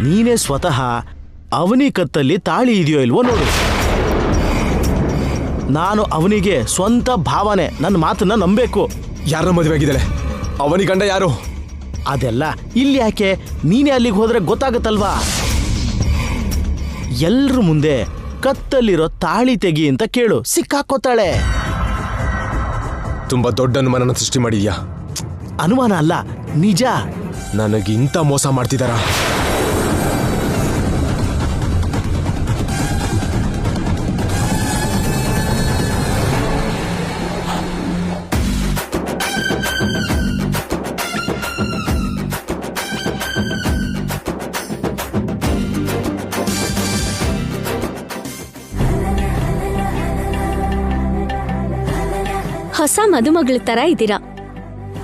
ನೀನೇ ಸ್ವತಃ ಅವನಿ ಕತ್ತಲ್ಲಿ ತಾಳಿ ಇದೆಯೋ ಇಲ್ವೋ ನೋಡು. ನಾನು ಅವನಿಗೆ ಸ್ವಂತ ಭಾವನೆ, ನನ್ನ ಮಾತನ್ನ ನಂಬೇಕು. ಯಾರ ಮದುವೆ ಆಗಿದ್ದಾಳೆ? ಅವನಿ ಗಂಡ ಯಾರು? ಅದೆಲ್ಲ ಇಲ್ಲಿ ಯಾಕೆ, ನೀನೇ ಅಲ್ಲಿಗೆ ಹೋದ್ರೆ ಗೊತ್ತಾಗತ್ತಲ್ವಾ? ಎಲ್ರ ಮುಂದೆ ಕತ್ತಲ್ಲಿರೋ ತಾಳಿ ತೆಗಿ ಅಂತ ಕೇಳು, ಸಿಕ್ಕಾಕೋತಾಳೆ. ತುಂಬಾ ದೊಡ್ಡ ಅನುಮಾನನ ಸೃಷ್ಟಿ ಮಾಡಿದ್ಯಾ. ಅನುಮಾನ ಅಲ್ಲ, ನಿಜ. ನನಗಿಂತ ಮೋಸ ಮಾಡ್ತಿದಾರ? ಹೊಸ ಮದುಮಗಳ ತರ ಇದ್ದೀರಾ.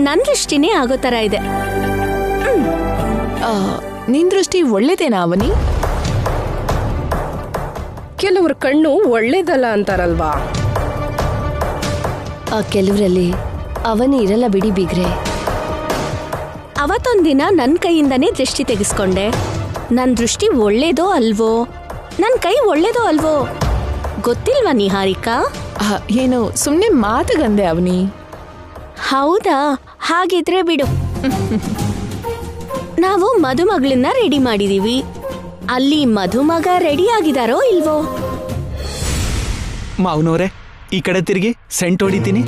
ನನ್ ದೃಷ್ಟಿನೇ ಆಗೋ ತರ ಇದೆ. ನಿನ್ ದೃಷ್ಟಿ ಒಳ್ಳೇದೇನಾ ಅವನಿ? ಕೆಲವ್ರ ಕಣ್ಣು ಒಳ್ಳೇದಲ್ಲ ಅಂತಾರಲ್ವಾ? ಕೆಲವರಲ್ಲಿ ಅವನಿ ಇರಲ್ಲ ಬಿಡಿ ಬೀಗ್ರೆ. ಅವತ್ತೊಂದಿನ ನನ್ ಕೈಯಿಂದನೇ ದೃಷ್ಟಿ ತೆಗೆಸ್ಕೊಂಡೆ. ನನ್ ದೃಷ್ಟಿ ಒಳ್ಳೇದೋ ಅಲ್ವೋ, ನನ್ ಕೈ ಒಳ್ಳೇದೋ ಅಲ್ವೋ ಗೊತ್ತಿಲ್ವಾ ನಿಹಾರಿಕಾ? ಏನು ಸುಮ್ನೆ ಮಾತುಗಂದೆ ಅವನಿ. ಹೌದಾ? ಹಾಗಿದ್ರೆ ಬಿಡು. ನಾವು ಮದುಮಗಳನ್ನ ರೆಡಿ ಮಾಡಿದೀವಿ. ಅಲ್ಲಿ ಮದುಮಗ ರೆಡಿ ಆಗಿದಾರೋ ಇಲ್ವೋ? ಮಾವನವ್ರೆ, ಈ ಕಡೆ ತಿರುಗಿ ಸೆಂಟ್ ಹೊಡಿತೀನಿ.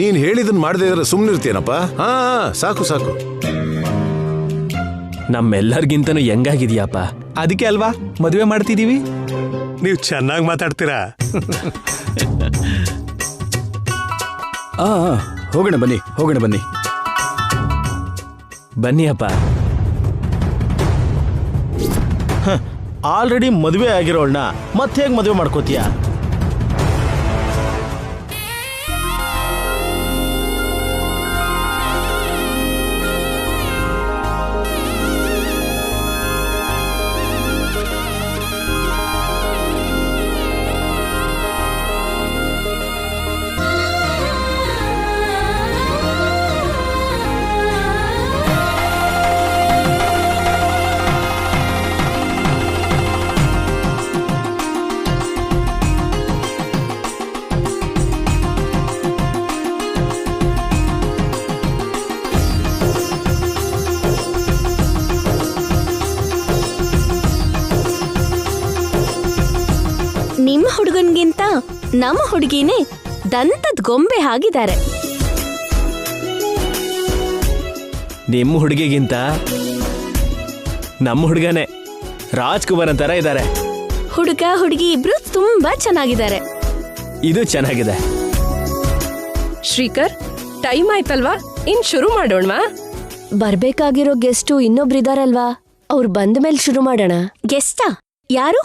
ನೀನ್ ಹೇಳಿದನ್ ಮಾಡದೇ ಇದ್ರೆ ಸುಮ್ನಿರ್ತೀನಪ್ಪ. ಹಾ ಸಾಕು ಸಾಕು. ನಮ್ಮೆಲ್ಲರಿಗಿಂತನೂ ಹೆಂಗಾಗಿದ್ಯಪ್ಪ. ಅದಕ್ಕೆ ಅಲ್ವಾ ಮದುವೆ ಮಾಡ್ತಿದೀವಿ. ನೀವು ಚೆನ್ನಾಗಿ ಮಾತಾಡ್ತೀರಾ. ಹೋಗೋಣ ಬನ್ನಿ, ಹೋಗೋಣ ಬನ್ನಿ. ಬನ್ನಿ ಅಪ್ಪ. ಆಲ್ರೆಡಿ ಮದುವೆ ಆಗಿರೋಳ್ನ ಮತ್ತೆ ಹೇಗೆ ಮದುವೆ ಮಾಡ್ಕೋತೀಯ? ನಿಮ್ಮ ಹುಡುಗನ್ಗಿಂತ ನಮ್ಮ ಹುಡುಗಿನೇ ದಂತದ ಗೊಂಬೆ ಆಗಿದ್ದಾರೆ. ನಿಮ್ಮ ಹುಡುಗಿಗಿಂತ ನಮ್ಮ ಹುಡುಗನೇ ರಾಜ್ಕುಮಾರ್ ಅಂತರ ಇದ್ದಾರೆ. ಹುಡುಗ ಹುಡುಗಿ ಇಬ್ರು ತುಂಬಾ ಚೆನ್ನಾಗಿದ್ದಾರೆ. ಇದು ಚೆನ್ನಾಗಿದೆ. ಶ್ರೀಕರ್, ಟೈಮ್ ಆಯ್ತಲ್ವಾ? ಇನ್ ಶುರು ಮಾಡೋಣವಾ? ಬರ್ಬೇಕಾಗಿರೋ ಗೆಸ್ಟು ಇನ್ನೊಬ್ರಿದಾರಲ್ವಾ, ಅವ್ರು ಬಂದ ಮೇಲೆ ಶುರು ಮಾಡೋಣ. ಗೆಸ್ಟಾ? ಯಾರು?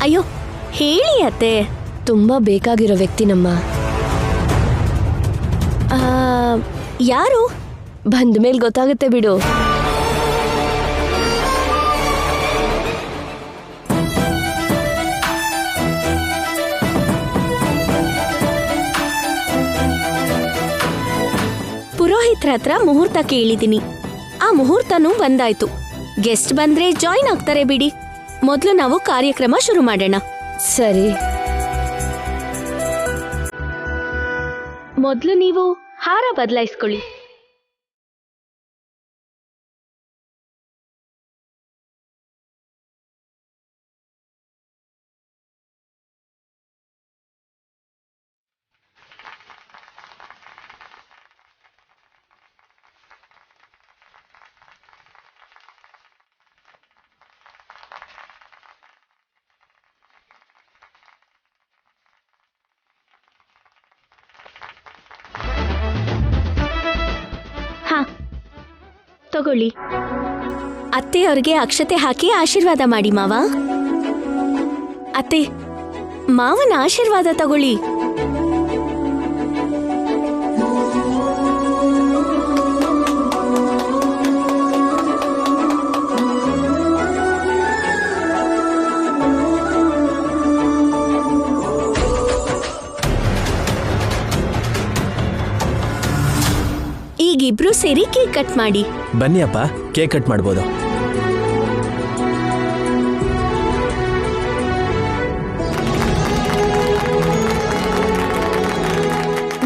ಅಯ್ಯೋ ಹೇಳಿ ಅತ್ತೆ. ತುಂಬಾ ಬೇಕಾಗಿರೋ ವ್ಯಕ್ತಿ ನಮ್ಮ. ಯಾರು? ಬಂದ ಮೇಲೆ ಗೊತ್ತಾಗುತ್ತೆ ಬಿಡು. ಪುರೋಹಿತ್ರ ಹತ್ರ ಮುಹೂರ್ತ ಕೇಳಿದೀನಿ. ಆ ಮುಹೂರ್ತನೂ ಬಂದಾಯ್ತು. ಗೆಸ್ಟ್ ಬಂದ್ರೆ ಜಾಯಿನ್ ಆಗ್ತಾರೆ ಬಿಡಿ. ಮೊದಲು ನಾವು ಕಾರ್ಯಕ್ರಮ ಶುರು ಮಾಡೋಣ. ಸರಿ. ಮೊದಲು ನೀವು ಹಾರ ಬದಲಾಯಿಸ್ಕೊಳ್ಳಿ. ತಗೊಳ್ಳಿ. ಅತ್ತೆಯವ್ರಿಗೆ ಅಕ್ಷತೆ ಹಾಕಿ ಆಶೀರ್ವಾದ ಮಾಡಿ ಮಾವ. ಅತ್ತೆ, ಮಾವನ ಆಶೀರ್ವಾದ ತಗೊಳ್ಳಿ. ಸೇರಿ ಕೇಕ್ ಕಟ್ ಮಾಡಿ. ಬನ್ನಿ ಅಪ್ಪ, ಕೇಕ್ ಕಟ್ ಮಾಡ್ಬೋದು.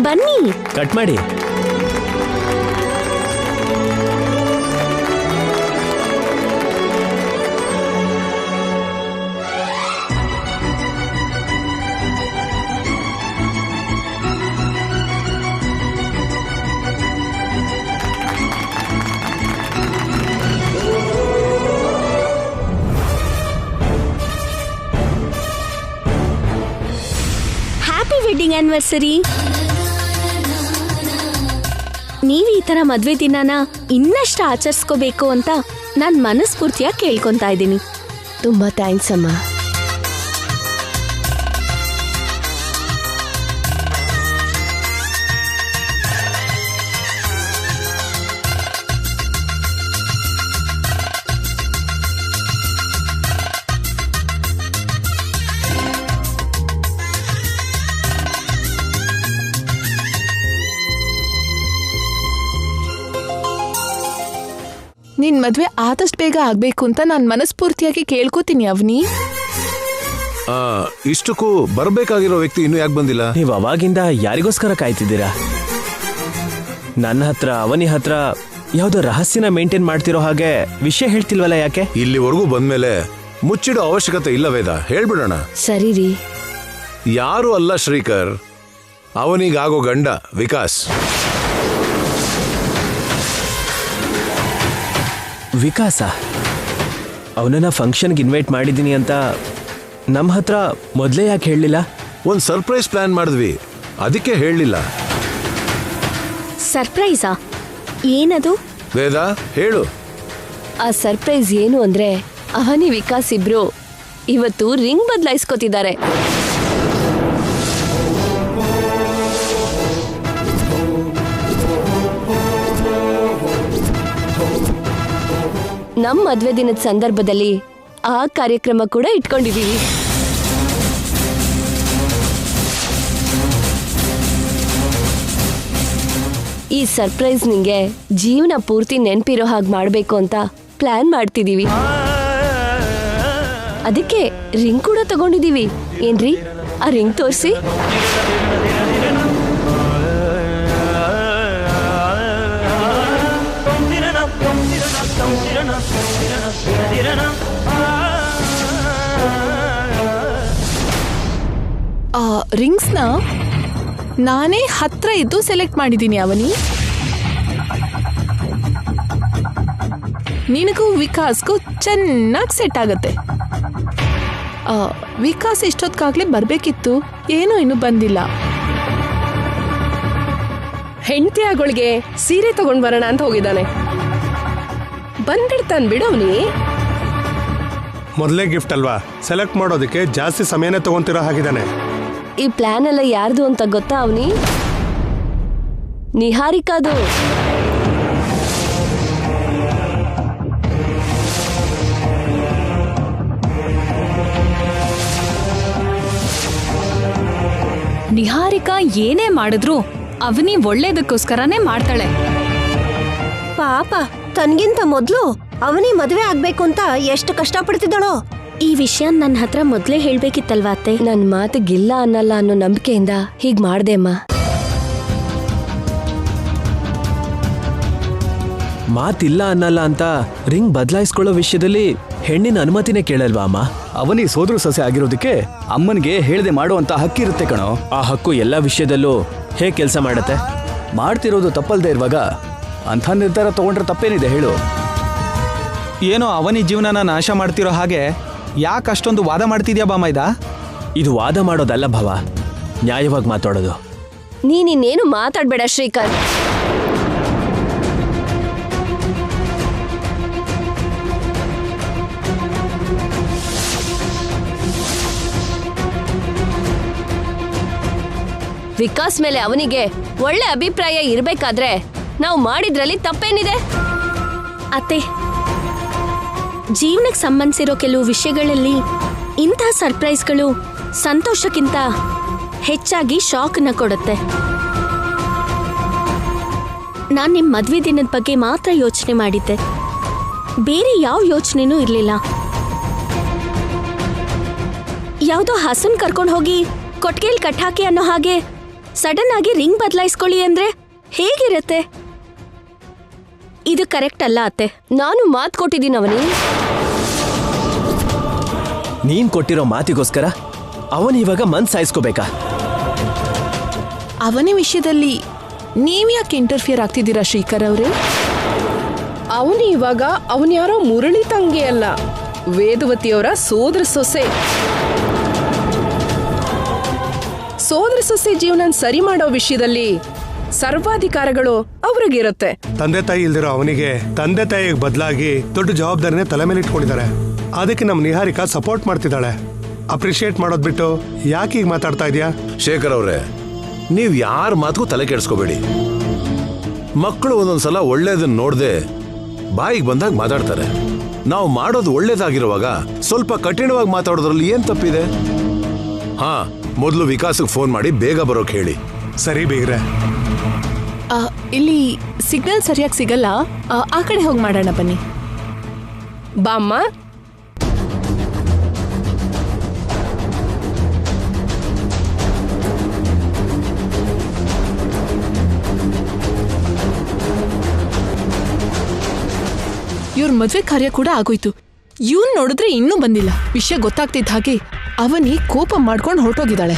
ಬನ್ನಿ, ಕಟ್ ಮಾಡಿ. Happy wedding anniversary. ನೀವ್ ಈ ತರ ಮದ್ವೆ ದಿನಾನ ಇನ್ನಷ್ಟು ಆಚರಿಸ್ಕೋಬೇಕು ಅಂತ ನಾನ್ ಮನಸ್ಫೂರ್ತಿಯಾಗಿ ಕೇಳ್ಕೊಂತಾ ಇದ್ದೀನಿ. ತುಂಬಾ ಥ್ಯಾಂಕ್ಸ್ ಅಮ್ಮ. ನಿನ್ ಮದ್ವೆ ಆದಷ್ಟು ಬೇಗ ಆಗ್ಬೇಕು ಅಂತ ನಾನ್ ಮನಸ್ಫೂರ್ತಿಯಾಗಿ ಕೇಳ್ಕೊತೀನಿ ಅವನಿ. ಇಷ್ಟಕ್ಕೂ ಬರ್ಬೇಕಾಗಿರೋ ವ್ಯಕ್ತಿ ಇನ್ನೂ ಯಾಕೆ ಬಂದಿಲ್ಲ? ನೀವು ಅವಾಗಿಂದ ಯಾರಿಗೋಸ್ಕರ ಕಾಯ್ತಿದ್ದೀರಾ? ನನ್ನ ಹತ್ರ ಅವನಿ ಹತ್ರ ಯಾವ್ದೋ ರಹಸ್ಯನ ಮೇಂಟೈನ್ ಮಾಡ್ತಿರೋ ಹಾಗೆ ವಿಷಯ ಹೇಳ್ತಿಲ್ವಲ್ಲ, ಯಾಕೆ? ಇಲ್ಲಿವರೆಗೂ ಬಂದ್ಮೇಲೆ ಮುಚ್ಚಿಡೋ ಅವಶ್ಯಕತೆ ಇಲ್ಲ ವೇದ, ಹೇಳ್ಬಿಡೋಣ. ಸರಿ ರೀ. ಯಾರು ಅಲ್ಲ ಶ್ರೀಕರ್, ಅವನಿಗಾಗೋ ಗಂಡ ವಿಕಾಸ್. ವಿಕಾಸ ಅವನನ್ನ ಫಂಕ್ಷನ್ಗೆ ಇನ್ವೈಟ್ ಮಾಡಿದ್ದೀನಿ ಅಂತ ನಮ್ಮ ಹತ್ರ ಮೊದಲೇ ಯಾಕೆ ಹೇಳಲಿಲ್ಲ? ಒಂದು ಸರ್ಪ್ರೈಸ್ ಪ್ಲಾನ್ ಮಾಡಿದ್ವಿ, ಅದಕ್ಕೆ ಹೇಳಲಿಲ್ಲ. ಸರ್ಪ್ರೈಸಾ? ಏನದು? ವೇದ ಹೇಳು. ಆ ಸರ್ಪ್ರೈಸ್ ಏನು ಅಂದ್ರೆ ಅವನಿ ವಿಕಾಸ್ ಇಬ್ರು ಇವತ್ತು ರಿಂಗ್ ಬದಲಾಯಿಸ್ಕೊತಿದ್ದಾರೆ. ನಮ್ ಮದ್ವೆ ದಿನದ ಸಂದರ್ಭದಲ್ಲಿ ಆ ಕಾರ್ಯಕ್ರಮ ಕೂಡ ಇಟ್ಕೊಂಡಿದೀವಿ. ಈ ಸರ್ಪ್ರೈಸ್ ನಿಂಗೆ ಜೀವನ ಪೂರ್ತಿ ನೆನ್ಪಿರೋ ಹಾಗೆ ಮಾಡ್ಬೇಕು ಅಂತ ಪ್ಲಾನ್ ಮಾಡ್ತಿದೀವಿ. ಅದಕ್ಕೆ ರಿಂಗ್ ಕೂಡ ತಗೊಂಡಿದೀವಿ. ಏನ್ರಿ, ಆ ರಿಂಗ್ ತೋರಿಸಿ. ರಿಂಗ್ಸ್ನ ನಾನೇ ಹತ್ರ ಇದ್ದು ಸೆಲೆಕ್ಟ್ ಮಾಡಿದ್ದೀನಿ ಅವನಿ. ನಿನಗೂ ವಿಕಾಸ್ಗೂ ಚೆನ್ನಾಗಿ ಸೆಟ್ ಆಗತ್ತೆ. ವಿಕಾಸ್ ಇಷ್ಟೊತ್ತಾಗ್ಲೇ ಬರ್ಬೇಕಿತ್ತು, ಏನೋ ಇನ್ನೂ ಬಂದಿಲ್ಲ. ಹೆಂಡತಿ ಆಗೋಳಿಗೆ ಸೀರೆ ತಗೊಂಡ್ ಬರೋಣ ಅಂತ ಹೋಗಿದ್ದಾನೆ. ಬಂದ್ಬಿಡ್ತಾನೆ ಬಿಡವ್ನಿ. ಮೊದಲೇ ಗಿಫ್ಟ್ ಅಲ್ವಾ, ಸೆಲೆಕ್ಟ್ ಮಾಡೋದಕ್ಕೆ ಜಾಸ್ತಿ ಸಮಯನೇ ತಗೊಂತಿರೋ ಹಾಗಿದ್ದಾನೆ. ಈ ಪ್ಲಾನ್ ಎಲ್ಲ ಯಾರ್ದು ಅಂತ ಗೊತ್ತಾ ಅವನಿ? ನಿಹಾರಿಕಾದು. ನಿಹಾರಿಕಾ ಏನೇ ಮಾಡಿದ್ರು ಅವನಿ ಒಳ್ಳೇದಕ್ಕೋಸ್ಕರನೇ ಮಾಡ್ತಾಳೆ. ಪಾಪ, ತನ್ಗಿಂತ ಮೊದ್ಲು ಅವನಿ ಮದ್ವೆ ಆಗ್ಬೇಕು ಅಂತ ಎಷ್ಟು ಕಷ್ಟಪಡ್ತಿದ್ದಾಳೋ. ಈ ವಿಷಯ ನನ್ನ ಹತ್ರ ಮೊದ್ಲೇ ಹೇಳ್ಬೇಕಿತ್ತಲ್ವಾ ಅತ್ತೆ? ನನ್ ಮಾತಿಗಿಲ್ಲ ಅನ್ನಲ್ಲ ಅನ್ನೋ ನಂಬಿಕೆಯಿಂದ ಹೀಗ್ ಮಾಡ್ದೆ ಅಮ್ಮ. ಮಾತಿಲ್ಲ ಅನ್ನಲ್ಲ ಅಂತ ರಿಂಗ್ ಬದಲಾಯಿಸ್ಕೊಳ್ಳೋ ವಿಷಯದಲ್ಲಿ ಹೆಣ್ಣಿನ ಅನುಮತಿನೇ ಕೇಳಲ್ವಾ ಅಮ್ಮ? ಅವನಿ ಸೋದರ ಸೊಸೆ ಆಗಿರೋದಕ್ಕೆ ಅಮ್ಮನಿಗೆ ಹೇಳ್ದೆ ಮಾಡುವಂತ ಹಕ್ಕಿರುತ್ತೆ ಕಣೋ. ಆ ಹಕ್ಕು ಎಲ್ಲ ವಿಷಯದಲ್ಲೂ ಹೇಗೆ ಕೆಲಸ ಮಾಡುತ್ತೆ? ಮಾಡ್ತಿರೋದು ತಪ್ಪಲ್ದೇ ಇರುವಾಗ ಅಂಥ ನಿರ್ಧಾರ ತಗೊಂಡ್ರೆ ತಪ್ಪೇನಿದೆ ಹೇಳು? ಏನೋ ಅವನಿ ಜೀವನನ ನಾಶ ಮಾಡ್ತಿರೋ ಹಾಗೆ ಯಾಕೆ ಅಷ್ಟೊಂದು ವಾದ ಮಾಡ್ತಿದ್ಯಾ ಬಾಮೈದ? ಇದು ವಾದ ಮಾಡೋದಲ್ಲ ಭವ, ನ್ಯಾಯವಾಗಿ ಮಾತಾಡೋದು. ನೀನಿನ್ನೇನು ಮಾತಾಡ್ಬೇಡ ಶ್ರೀಕರ್. ವಿಕಾಸ್ ಮೇಲೆ ಅವನಿಗೆ ಒಳ್ಳೆ ಅಭಿಪ್ರಾಯ ಇರ್ಬೇಕಾದ್ರೆ ನಾವು ಮಾಡಿದ್ರಲ್ಲಿ ತಪ್ಪೇನಿದೆ? ಅತ್ತೆ, ಜೀವನಕ್ಕೆ ಸಂಬಂಧಿಸಿರೋ ಕೆಲವು ವಿಷಯಗಳಲ್ಲಿ ಇಂಥ ಸರ್ಪ್ರೈಸ್ಗಳು ಸಂತೋಷಕ್ಕಿಂತ ಹೆಚ್ಚಾಗಿ ಶಾಕ್ನ ಕೊಡುತ್ತೆ. ನಾನ್ ನಿಮ್ ಮದ್ವೆ ದಿನದ ಬಗ್ಗೆ ಮಾತ್ರ ಯೋಚನೆ ಮಾಡಿದ್ದೆ, ಬೇರೆ ಯಾವ ಯೋಚನೆನೂ ಇರ್ಲಿಲ್ಲ. ಯಾವ್ದೋ ಹಸುನ್ ಕರ್ಕೊಂಡು ಹೋಗಿ ಕೊಟ್ಗೆಲ್ ಕಟ್ಟಾಕಿ ಅನ್ನೋ ಹಾಗೆ ಸಡನ್ ಆಗಿ ರಿಂಗ್ ಬದಲಾಯಿಸ್ಕೊಳ್ಳಿ ಅಂದ್ರೆ ಹೇಗಿರತ್ತೆ? ಇದು ಕರೆಕ್ಟ್ ಅಲ್ಲ ಅತ್ತೆ. ನಾನು ಮಾತು ಕೊಟ್ಟಿದ್ದೀನಿ ಅವನಿ. ನೀನ್ ಕೊಟ್ಟಿರೋ ಮಾತಿಗೋಸ್ಕರ ಅವನ್ ಇವಾಗ ಮನ್ಸ್ ಸಾಯಿಸ್ಕೋಬೇಕಾ? ಅವನ ವಿಷಯದಲ್ಲಿ ನೀವ್ಯಾಕೆ ಇಂಟರ್ಫಿಯರ್ ಆಗ್ತಿದ್ದೀರಾ ಶ್ರೀಕರ್ ಅವರೇ? ಅವನು ಇವಾಗ ಅವನ್ಯಾರೋ ಮುರಳಿ ತಂಗಿ ಅಲ್ಲ, ವೇದವತಿಯವರ ಸೋದರ ಸೊಸೆ. ಸೋದರ ಸೊಸೆ ಜೀವನ ಸರಿ ಮಾಡೋ ವಿಷಯದಲ್ಲಿ ಸರ್ವಾಧಿಕಾರಗಳು ಅವ್ರಿಗಿರುತ್ತೆ. ತಂದೆ ತಾಯಿ ಇಲ್ದಿರೋ ಅವನಿಗೆ ತಂದೆ ತಾಯಿಗೆ ಬದಲಾಗಿ ದೊಡ್ಡ ಜವಾಬ್ದಾರಿನೇ ತಲೆ ಮೇಲೆ ಇಟ್ಕೊಂಡಿದ್ದಾರೆ. ಅದಕ್ಕೆ ನಮ್ಮ ನಿಹಾರಿಕಾ ಸಪೋರ್ಟ್ ಮಾಡ್ತಿದ್ದಾಳೆ. ಅಪ್ರಿಶಿಯೇಟ್ ಮಾಡೋದ್ ಬಿಟ್ಟು ಯಾಕೆ ಈಗ ಮಾತಾಡ್ತಾ ಇದೀಯಾ? ಶೇಖರ್ ಅವ್ರೆ, ನೀವ್ ಯಾರ ಮಾತುಗೂ ತಲೆ ಕೆಡಿಸ್ಕೋಬೇಡಿ. ಮಕ್ಕಳು ಒಂದೊಂದ್ಸಲ ಒಳ್ಳೇದನ್ನ ನೋಡ್ದೆ ಬಾಯಿಗೆ ಬಂದಾಗ ಮಾತಾಡ್ತಾರೆ. ನಾವು ಮಾಡೋದು ಒಳ್ಳೇದಾಗಿರುವಾಗ ಸ್ವಲ್ಪ ಕಠಿಣವಾಗಿ ಮಾತಾಡೋದ್ರಲ್ಲಿ ಏನ್ ತಪ್ಪಿದೆ? ಹಾ, ಮೊದಲು ವಿಕಾಸಕ್ಕೆ ಫೋನ್ ಮಾಡಿ ಬೇಗ ಬರೋಕ್ ಹೇಳಿ. ಸರಿ ಬೀಗ್ರೆ. ಇಲ್ಲಿ ಸಿಗ್ನಲ್ ಸರಿಯಾಗಿ ಸಿಗಲ್ಲ, ಆ ಕಡೆ ಹೋಗಿ ಮಾಡೋಣ ಬನ್ನಿ. ಬಾಮ್ಮ. ಇವ್ರ ಮದ್ವೆ ಕಾರ್ಯ ಕೂಡ ಆಗೋಯ್ತು. ಇವನ್ ನೋಡಿದ್ರೆ ಇನ್ನೂ ಬಂದಿಲ್ಲ. ವಿಷಯ ಗೊತ್ತಾಗ್ತಿದ್ದ ಹಾಗೆ ಅವನಿ ಕೋಪ ಮಾಡ್ಕೊಂಡು ಹೊರಟೋಗಿದ್ದಾಳೆ.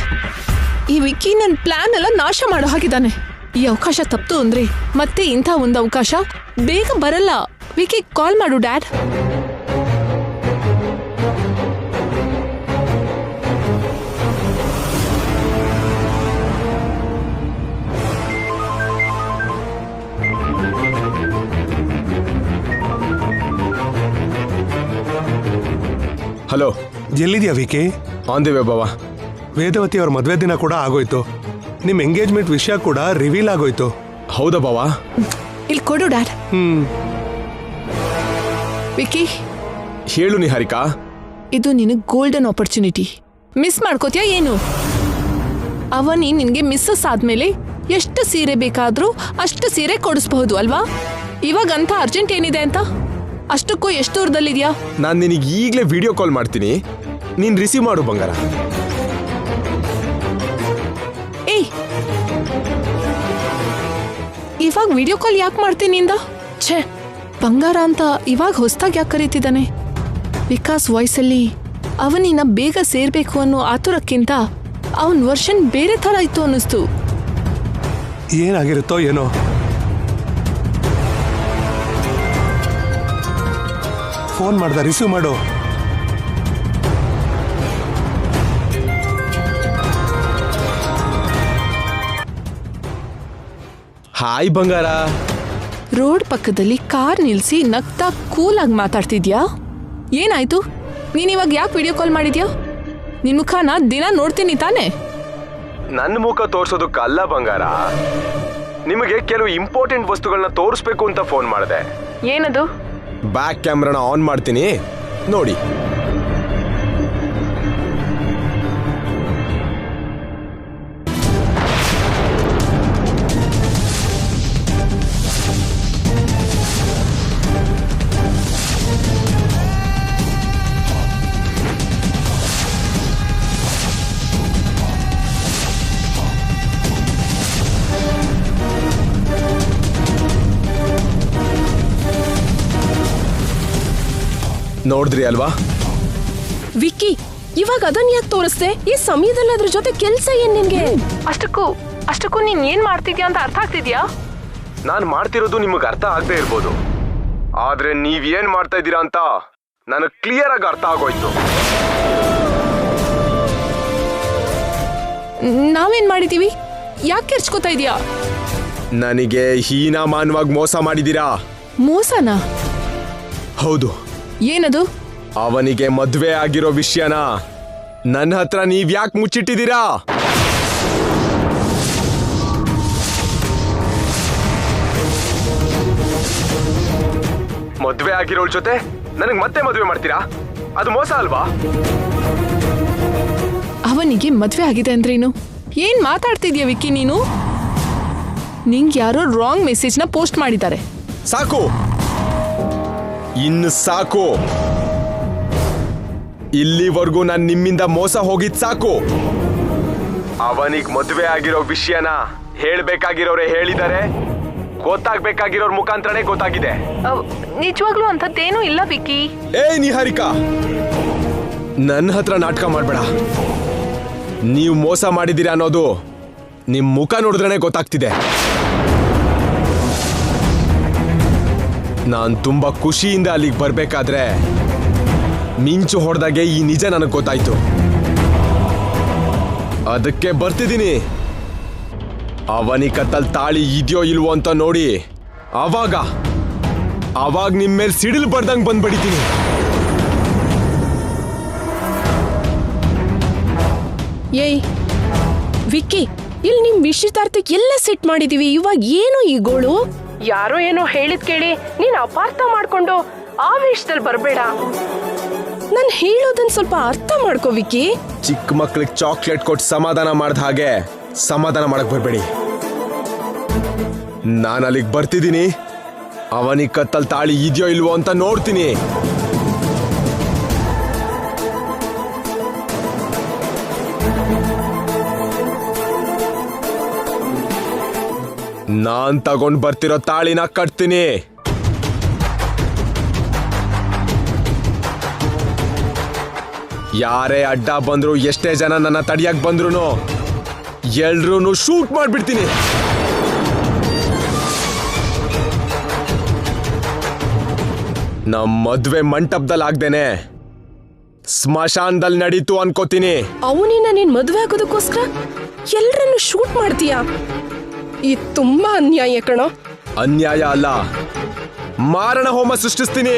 ಈ ವಿಕ್ಕಿ ನನ್ನ ಪ್ಲಾನ್ ಎಲ್ಲ ನಾಶ ಮಾಡೋ ಹಾಗಿದ್ದಾನೆ. ಈ ಅವಕಾಶ ತಪ್ತು ಅಂದ್ರೆ ಮತ್ತೆ ಇಂಥ ಒಂದು ಅವಕಾಶ ಬೇಗ ಬರಲ್ಲ. ವಿಕ್ಕಿ ಕಾಲ್ ಮಾಡು ಡ್ಯಾಡ್. ಹಲೋ, ಎಲ್ಲಿದ್ಯಾ ವಿಕಿ? ಆನ್ ದಿ ವೇ ಬಾವ. ವೇದವತಿ ಅವ್ರ ಮದ್ವೆ ದಿನ ಕೂಡ ಆಗೋಯ್ತು. ನಿಮ್ ಎಂಗೇಜ್ಮೆಂಟ್ ವಿಷಯ ಕೂಡ ರಿವೀಲ್ ಆಗೋಯ್ತು. ಹೌದಾ ಬಾವ? ಇಲ್ಲಿ ಕೊಡು ಡ್ಯಾಡ್. ವಿಕ್ಕಿ, ಹೇಳು ನಿಹಾರಿಕಾ. ಇದು ನಿನಗೆ ಗೋಲ್ಡನ್ ಆಪರ್ಚುನಿಟಿ. ಮಿಸ್ ಮಾಡ್ಕೋತೀಯಾ ಏನು? ಅವನಿ ನಿನ್ಗೆ ಮಿಸ್ಸಸ್ ಆದ್ಮೇಲೆ ಎಷ್ಟು ಸೀರೆ ಬೇಕಾದ್ರೂ ಅಷ್ಟು ಸೀರೆ ಕೊಡಿಸ್ಬಹುದು ಅಲ್ವಾ? ಇವಾಗಂತ ಅರ್ಜೆಂಟ್ ಏನಿದೆ ಅಂತ? ಅಷ್ಟಕ್ಕೂ ಎಷ್ಟು ದೂರದಲ್ಲಿದ್ಯಾ? ನಾನು ನಿನಗೆ ಈಗಲೇ ವಿಡಿಯೋ ಕಾಲ್ ಮಾಡ್ತೀನಿ, ನೀನ್ ರಿಸೀವ್ ಮಾಡು ಬಂಗಾರ. ಏಯ್, ಇವಾಗ ವಿಡಿಯೋ ಕಾಲ್ ಯಾಕೆ ಮಾಡ್ತೀನಿ ಇಂದ? ಛೇ, ಬಂಗಾರ ಅಂತ ಇವಾಗ ಹೊಸ್ದಾಗಿ ಯಾಕೆ ಕರೀತಿದ್ದಾನೆ? ವಿಕಾಸ್ ವಾಯ್ಸಲ್ಲಿ ಅವನಿನ ಬೇಗ ಸೇರ್ಬೇಕು ಅನ್ನೋ ಆತುರಕ್ಕಿಂತ ಅವನ್ ವರ್ಷನ್ ಬೇರೆ ಥರ ಇತ್ತು ಅನ್ನಿಸ್ತು. ಏನಾಗಿರುತ್ತೋ ಏನೋ. ಫೋನ್ ಮಾಡ್ದ, ರಿಸೀವ್ ಮಾಡು. ಹಾಯ್ ಬಂಗಾರ. ರೋಡ್ ಪಕ್ಕದಲ್ಲಿ ಕಾರ್ ನಿಲ್ಸಿ ನಗ್ತಾ ಕೂಲಾಗಿ ಮಾತಾಡ್ತಿದ್ಯಾ? ಏನಾಯ್ತು? ನೀನಿವಾಗ ಯಾಕೆ ವಿಡಿಯೋ ಕಾಲ್ ಮಾಡಿದ್ಯಾ? ನಿನ್ ಮುಖನ ದಿನ ನೋಡ್ತೀನಿ ತಾನೆ? ನನ್ನ ಮುಖ ತೋರ್ಸೋದಕ್ಕಲ್ಲ ಬಂಗಾರ, ನಿಮಗೆ ಕೆಲವು ಇಂಪಾರ್ಟೆಂಟ್ ವಸ್ತುಗಳನ್ನ ತೋರಿಸ್ಬೇಕು ಅಂತ ಫೋನ್ ಮಾಡಿದೆ. ಏನದು? ಬ್ಯಾಕ್ ಕ್ಯಾಮ್ರಾನ ಆನ್ ಮಾಡ್ತೀನಿ, ನೋಡಿ. ನೋಡಿದ್ರಿ ಅಲ್ವಾ? ವಿಕ್ಕಿ, ಇವಾಗ ಅದನ್ನ ಯಾಕೆ ತೋರಿಸ್ದೆ? ಈ ಸಮಯದಲ್ಲಿ ಅದ್ರ ಜೊತೆ ಕೆಲ್ಸ ಏನ್ ನಿನ್ಗೆ? ಅಷ್ಟಕ್ಕೂ ನೀನ್ ಏನ್ ಮಾಡ್ತಿದ್ಯಾ ಅಂತ ಅರ್ಥ ಆಗ್ತಿದ್ಯಾ? ನಾನು ಮಾಡ್ತಿರೋದು ನಿಮಗೆ ಅರ್ಥ ಆಗದೆ ಇರ್ಬೋದು, ಆದ್ರೆ ನೀವೇನ್ ಮಾಡ್ತಾ ಇದ್ದೀರಾ ಅಂತ ನನಗೆ ಕ್ಲಿಯರ್ ಆಗಿ ಅರ್ಥ ಆಗೋಯ್ತು. ನಾವೇನ್ ಮಾಡಿದೀವಿ? ಯಾಕೆ ಕೆರ್ಚ್ಕೋತಾ ಇದೀಯಾ? ನನಗೆ ಹೀನಾಮಾನವಾಗಿ ಮೋಸ ಮಾಡಿದೀರಾ. ಮೋಸನಾ? ಹೌದು. ಏನದು? ಅವನಿಗೆ ಮದ್ವೆ ಆಗಿರೋ ವಿಷಯನ ನನ್ನ ಹತ್ರ ನೀವ್ ಯಾಕೆ ಮುಚ್ಚಿಟ್ಟಿದ್ದೀರಾ? ಮದ್ವೆ ಆಗಿರೋಳ್ ಜೊತೆ ನನಗೆ ಮತ್ತೆ ಮದ್ವೆ ಮಾಡ್ತೀರಾ? ಅದು ಮೋಸ ಅಲ್ವಾ? ಅವನಿಗೆ ಮದ್ವೆ ಆಗಿದೆ ಅಂದ್ರೇನು? ಏನ್ ಮಾತಾಡ್ತಿದ್ಯಾ ವಿಕ್ಕಿ ನೀನು? ನಿಂಗೆ ಯಾರೋ ರಾಂಗ್ ಮೆಸೇಜ್ನ ಪೋಸ್ಟ್ ಮಾಡಿದ್ದಾರೆ. ಸಾಕು, ಇನ್ನು ಸಾಕು. ಇಲ್ಲಿವರೆಗೂ ನಾನು ನಿಮ್ಮಿಂದ ಮೋಸ ಹೋಗಿದ್ ಸಾಕು. ಅವನಿಗೆ ಮದುವೆ ಆಗಿರೋ ವಿಷಯನ ಹೇಳ್ಬೇಕಾಗಿರೋರೆ ಹೇಳಿದ್ದಾರೆ, ಗೊತ್ತಾಗ್ಬೇಕಾಗಿರೋರ್ ಮುಖಾಂತರನೇ ಗೊತ್ತಾಗಿದೆ. ನಿಜವಾಗ್ಲೂ ಅಂಥದ್ದೇನೂ ಇಲ್ಲ ವಿಕ್ಕಿ. ಏಯ್ ನಿಹಾರಿಕಾ, ನನ್ನ ಹತ್ರ ನಾಟಕ ಮಾಡ್ಬೇಡ. ನೀವು ಮೋಸ ಮಾಡಿದ್ದೀರಾ ಅನ್ನೋದು ನಿಮ್ ಮುಖ ನೋಡಿದ್ರೇನೆ ಗೊತ್ತಾಗ್ತಿದೆ. ನಾನ್ ತುಂಬಾ ಖುಷಿಯಿಂದ ಅಲ್ಲಿಗೆ ಬರ್ಬೇಕಾದ್ರೆ ಮಿಂಚು ಹೊಡೆದಾಗೆ ಈ ನಿಜ ನನಗೆ ಗೊತ್ತಾಯ್ತು. ಅದಕ್ಕೆ ಬರ್ತಿದ್ದೀನಿ. ಅವನಿ ಕತ್ತಲ್ ತಾಳಿ ಇದೆಯೋ ಇಲ್ವೋ ಅಂತ ನೋಡಿ ಅವಾಗ ನಿಮ್ ಮೇಲೆ ಸಿಡಿಲ್ ಬರ್ದಂಗ್ ಬಂದ್ಬಿಡ್ತೀನಿ. ಏಯ್ ವಿಕ್ಕಿ, ಇಲ್ಲಿ ನಿಮ್ ನಿಶ್ಚಿತಾರ್ಥ ಎಲ್ಲ ಸೆಟ್ ಮಾಡಿದೀವಿ. ಇವಾಗ ಏನು ಈ ಗೋಳು? ಯಾರೋ ಏನೋ ಹೇಳಿದ್ ಕೇಳಿ ನೀನ್ ಅಪಾರ್ಥ ಮಾಡ್ಕೊಂಡು ಆವೇಶದಲ್ಲಿ ಬರ್ಬೇಡ. ನಾನು ಹೇಳೋದನ್ನ ಸ್ವಲ್ಪ ಅರ್ಥ ಮಾಡ್ಕೋ ವಿಕ್ಕಿ. ಚಿಕ್ಕ ಮಕ್ಳಿಗೆ ಚಾಕ್ಲೇಟ್ ಕೊಟ್ಟು ಸಮಾಧಾನ ಮಾಡ್ದ ಹಾಗೆ ಸಮಾಧಾನ ಮಾಡಕ್ ಬರ್ಬೇಡಿ. ನಾನು ಅಲ್ಲಿಗೆ ಬರ್ತಿದ್ದೀನಿ. ಅವನಿಗೆ ಕತ್ತಲ್ ತಾಳಿ ಇದೆಯೋ ಇಲ್ವೋ ಅಂತ ನೋಡ್ತೀನಿ. ನಾನ್ ತಗೊಂಡ್ ಬರ್ತಿರೋ ತಾಳಿನ ಕಟ್ತೀನಿ. ಯಾರೇ ಅಡ್ಡ ಬಂದ್ರು, ಎಷ್ಟೇ ಜನ ನನ್ನ ತಡಿಯಕ್ ಬಂದ್ರು ಎಲ್ರೂ ಶೂಟ್ ಮಾಡ್ಬಿಡ್ತೀನಿ. ನಮ್ ಮದ್ವೆ ಮಂಟಪದಲ್ಲಿ ಆಗ್ದೇನೆ ಸ್ಮಶಾನದಲ್ಲಿ ನಡೀತು ಅನ್ಕೋತೀನಿ. ಅವನಿನ ನೀನ್ ಮದ್ವೆ ಆಗೋದಕ್ಕೋಸ್ಕರ ಎಲ್ರನ್ನು ಶೂಟ್ ಮಾಡ್ತೀಯಾ? ಇದು ತುಂಬಾ ಅನ್ಯಾಯ ಕಣೋ. ಅನ್ಯಾಯ ಅಲ್ಲ, ಮಾರಣ ಹೋಮ ಸೃಷ್ಟಿಸ್ತೀನಿ.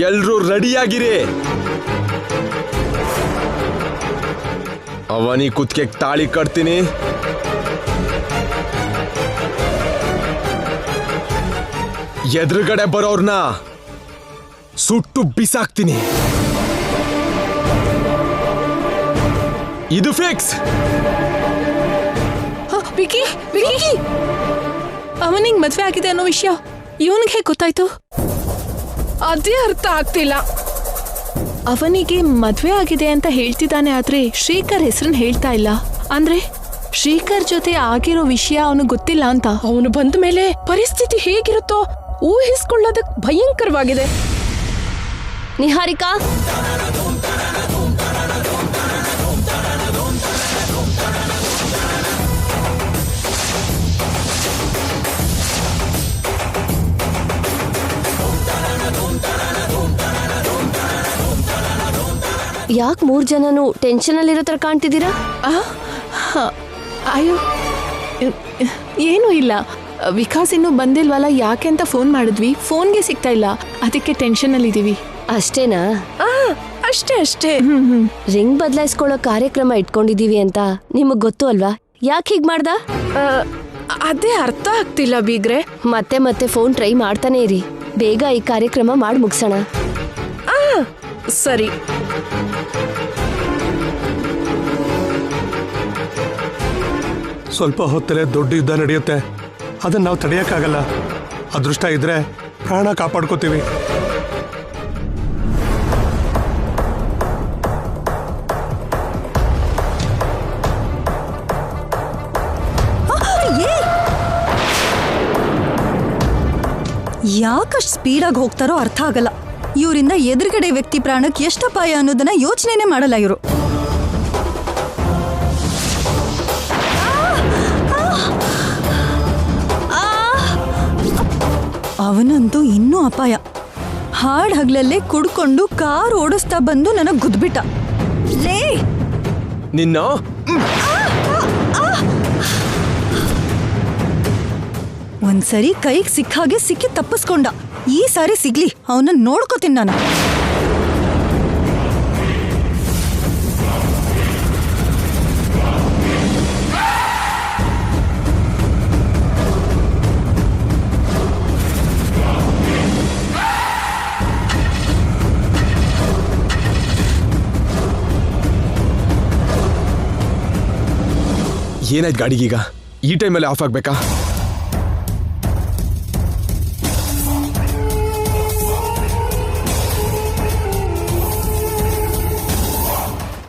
ಎಲ್ರೂ ರೆಡಿಯಾಗಿರಿ. ಅವನಿ ಕುತ್ತಿಗೆ ತಾಳಿ ಕಟ್ತೀನಿ. ಎದುರುಗಡೆ ಬರೋರ್ನ ಸುಟ್ಟು ಬಿಸಾಕ್ತೀನಿ. ಇದು ಫಿಕ್ಸ್. ವಿಕ್ಕಿ, ವಿಕ್ಕಿ, ಅವನಿಗೆ ಮದ್ವೆ ಆಗಿದೆ ಅನ್ನೋ ವಿಷಯ ಇವನಿಗೆ ಹೇಗೆ ಗೊತ್ತಾಯ್ತು? ಅದೇ ಅರ್ಥ ಆಗ್ತಿಲ್ಲ. ಅವನಿಗೆ ಮದ್ವೆ ಆಗಿದೆ ಅಂತ ಹೇಳ್ತಿದ್ದಾನೆ, ಆದ್ರೆ ಶ್ರೀಕರ್ ಹೆಸರನ್ನ ಹೇಳ್ತಾ ಇಲ್ಲ. ಅಂದ್ರೆ ಶ್ರೀಕರ್ ಜೊತೆ ಆಗಿರೋ ವಿಷಯ ಅವನಿಗೆ ಗೊತ್ತಿಲ್ಲ ಅಂತ. ಅವನು ಬಂದ ಮೇಲೆ ಪರಿಸ್ಥಿತಿ ಹೇಗಿರುತ್ತೋ ಊಹಿಸ್ಕೊಳ್ಳೋದಕ್ ಭಯಂಕರವಾಗಿದೆ. ನಿಹಾರಿಕಾ, ಯಾಕೆ 3 ಜನನು ಟೆನ್ಷನ್ ಅಲ್ಲಿರೋ ತರ ಕಾಣ್ತಿದ್ದೀರಾ? ಅಯ್ಯೋ ಏನೂ ಇಲ್ಲ. ವಿಕಾಸ್ ಇನ್ನೂ ಬಂದಿಲ್ವಲ್ಲ, ಯಾಕೆ ಅಂತ ಫೋನ್ ಮಾಡಿದ್ವಿ. ಫೋನ್ಗೆ ಸಿಗ್ತಾ ಇಲ್ಲ, ಅದಕ್ಕೆ ಟೆನ್ಷನ್ ಅಲ್ಲಿ ಇದೀವಿ. ಅಷ್ಟೇನಾ? ಅಷ್ಟೇ. ರಿಂಗ್ ಬದಲಾಯಿಸ್ಕೊಳ್ಳೋ ಕಾರ್ಯಕ್ರಮ ಇಟ್ಕೊಂಡಿದೀವಿ ಅಂತ ನಿಮಗ್ ಗೊತ್ತು ಅಲ್ವಾ? ಯಾಕೆ ಹೀಗ್ ಮಾಡ್ದ? ಅದೇ ಅರ್ಥ ಆಗ್ತಿಲ್ಲ ಬೀಗ್ರೆ. ಮತ್ತೆ ಫೋನ್ ಟ್ರೈ ಮಾಡ್ತಾನೆ ಇರಿ. ಬೇಗ ಈ ಕಾರ್ಯಕ್ರಮ ಮಾಡಿ ಮುಗಿಸೋಣ. ಸರಿ. ಸ್ವಲ್ಪ ಹೊತ್ತಲ್ಲೇ ದೊಡ್ಡ ಯುದ್ಧ ನಡೆಯುತ್ತೆ. ಅದನ್ನ ನಾವು ತಡೆಯಕ್ಕಾಗಲ್ಲ. ಅದೃಷ್ಟ ಇದ್ರೆ ಪ್ರಾಣ ಕಾಪಾಡ್ಕೋತೀವಿ. ಯಾಕಷ್ಟು ಸ್ಪೀಡಾಗಿ ಹೋಗ್ತಾರೋ ಅರ್ಥ ಆಗಲ್ಲ. ಇವರಿಂದ ಎದುರುಗಡೆ ವ್ಯಕ್ತಿ ಪ್ರಾಣಕ್ಕೆ ಎಷ್ಟು ಅಪಾಯ ಅನ್ನೋದನ್ನ ಯೋಚನೆನೇ ಮಾಡಲ್ಲ ಇವರು. ಅವನಂತೂ ಇನ್ನೂ ಅಪಾಯ. ಹಾಡ್ ಹಗ್ಲಲ್ಲೇ ಕುಡ್ಕೊಂಡು ಕಾರ್ ಓಡಿಸ್ತಾ ಬಂದು ನನಗ್ ಗುದ್ಬಿಟ್ಟ. ಲೇ ನಿನ್ನ ಒಂದ್ಸರಿ ಕೈಗೆ ಸಿಕ್ಕಾಗೆ ಸಿಕ್ಕಿ ತಪ್ಪಿಸ್ಕೊಂಡ. ಈ ಸಾರಿ ಸಿಗ್ಲಿ, ಅವನ್ನ ನೋಡ್ಕೋತೀನಿ ನಾನು. ಏನಾಯ್ತು ಗಾಡಿಗೀಗ? ಈ ಟೈಮಲ್ಲಿ ಆಫ್ ಆಗ್ಬೇಕಾ?